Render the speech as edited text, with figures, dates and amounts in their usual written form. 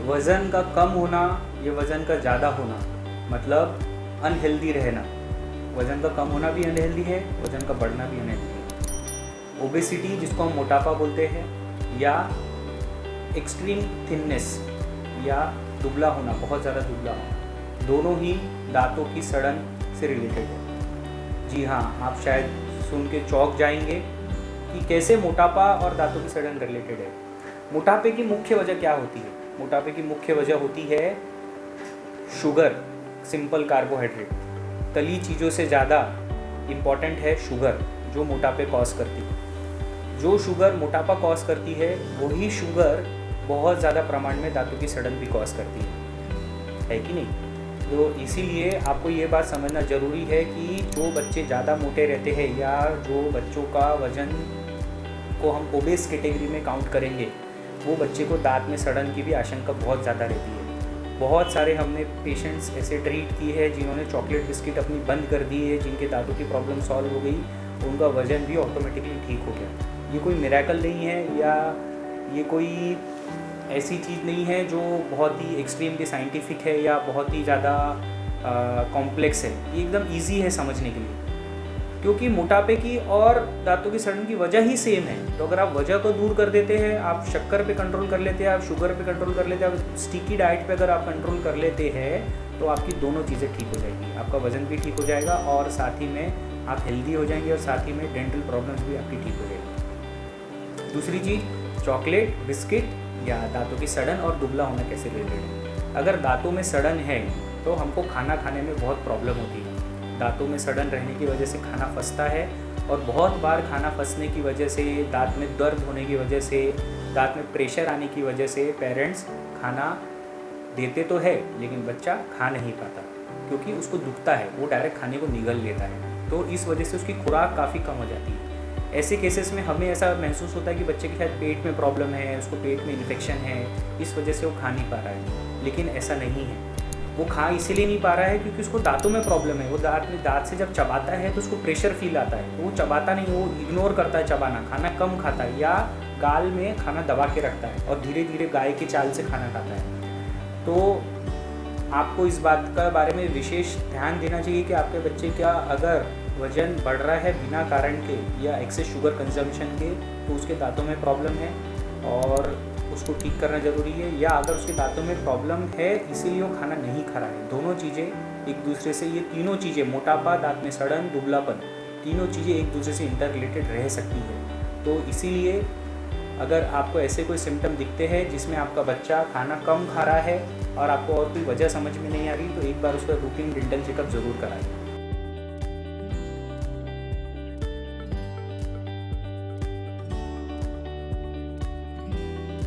वज़न का कम होना या वज़न का ज़्यादा होना मतलब अनहेल्दी रहना। वज़न का कम होना भी अनहेल्दी है, वज़न का बढ़ना भी अनहेल्दी है। ओबेसिटी जिसको हम मोटापा बोलते हैं, या एक्सट्रीम थिननेस या दुबला होना, बहुत ज़्यादा दुबला होना, दोनों ही दांतों की सड़न से रिलेटेड है। जी हाँ, आप शायद सुन के चौंक जाएंगे कि कैसे मोटापा और दांतों की सड़न रिलेटेड है। मोटापे की मुख्य वजह क्या होती है? मोटापे की मुख्य वजह होती है शुगर, सिंपल कार्बोहाइड्रेट। तली चीज़ों से ज़्यादा इम्पॉर्टेंट है शुगर, जो मोटापे कॉज करती है। जो शुगर मोटापा कॉज करती है वही शुगर बहुत ज़्यादा प्रमाण में दांतों की सड़न भी कॉज करती है कि नहीं? तो इसीलिए आपको ये बात समझना ज़रूरी है कि जो बच्चे ज़्यादा मोटे रहते हैं या जो बच्चों का वज़न को हम ओबेस कैटेगरी में काउंट करेंगे, वो बच्चे को दांत में सड़न की भी आशंका बहुत ज़्यादा रहती है। बहुत सारे हमने पेशेंट्स ऐसे ट्रीट किए हैं जिन्होंने चॉकलेट बिस्किट अपनी बंद कर दी है, जिनके दांतों की प्रॉब्लम सॉल्व हो गई, उनका वज़न भी ऑटोमेटिकली ठीक हो गया। ये कोई मिरेकल नहीं है या ये कोई ऐसी चीज़ नहीं है जो बहुत ही एक्सट्रीमली साइंटिफिक है या बहुत ही ज़्यादा कॉम्प्लेक्स है। ये एकदम ईजी है समझने के लिए, क्योंकि मोटापे की और दांतों की सड़न की वजह ही सेम है। तो अगर आप वजह को दूर कर देते हैं, आप शक्कर पे कंट्रोल कर लेते हैं, आप शुगर पे कंट्रोल कर लेते हैं, आप स्टिकी डाइट पे अगर आप कंट्रोल कर लेते हैं, तो आपकी दोनों चीज़ें ठीक हो जाएगी। आपका वज़न भी ठीक हो जाएगा और साथ ही में आप हेल्दी हो जाएंगे और साथ ही में डेंटल प्रॉब्लम्स भी आपकी ठीक हो जाएगी। दूसरी चीज़, चॉकलेट बिस्किट या दांतों की सड़न और दुबला होना कैसे रिलेटेड है? अगर दांतों में सड़न है तो हमको खाना खाने में बहुत प्रॉब्लम होती है। दांतों में सड़न रहने की वजह से खाना फंसता है और बहुत बार खाना फंसने की वजह से, दांत में दर्द होने की वजह से, दांत में प्रेशर आने की वजह से पेरेंट्स खाना देते तो है लेकिन बच्चा खा नहीं पाता, क्योंकि उसको दुखता है, वो डायरेक्ट खाने को निगल लेता है। तो इस वजह से उसकी खुराक काफ़ी कम हो जाती है। ऐसे केसेस में हमें ऐसा महसूस होता है कि बच्चे के शायद पेट में प्रॉब्लम है, उसको पेट में इन्फेक्शन है, इस वजह से वो खा नहीं पा रहा है। लेकिन ऐसा नहीं है। वो खा इसीलिए नहीं पा रहा है क्योंकि उसको दांतों में प्रॉब्लम है। वो दांत से जब चबाता है तो उसको प्रेशर फील आता है, तो वो चबाता नहीं, वो इग्नोर करता है चबाना, खाना कम खाता है या गाल में खाना दबा के रखता है और धीरे धीरे गाय की चाल से खाना खाता है। तो आपको इस बात का बारे में विशेष ध्यान देना चाहिए कि आपके बच्चे का अगर वज़न बढ़ रहा है बिना कारण के या एक्सेस शुगर कंजम्पशन के, तो उसके दांतों में प्रॉब्लम है और उसको ठीक करना ज़रूरी है। या अगर उसके दांतों में प्रॉब्लम है इसीलिए वो खाना नहीं खा रहा है, दोनों चीज़ें एक दूसरे से, ये तीनों चीज़ें, मोटापा, दांत में सड़न, दुबलापन, तीनों चीज़ें एक दूसरे से इंटर रिलेटेड रह सकती है। तो इसीलिए अगर आपको ऐसे कोई सिम्टम दिखते हैं जिसमें आपका बच्चा खाना कम खा रहा है और आपको और कोई वजह समझ में नहीं आ रही, तो एक बार उसका रूटीन डेंटल चेकअप ज़रूर कराएं।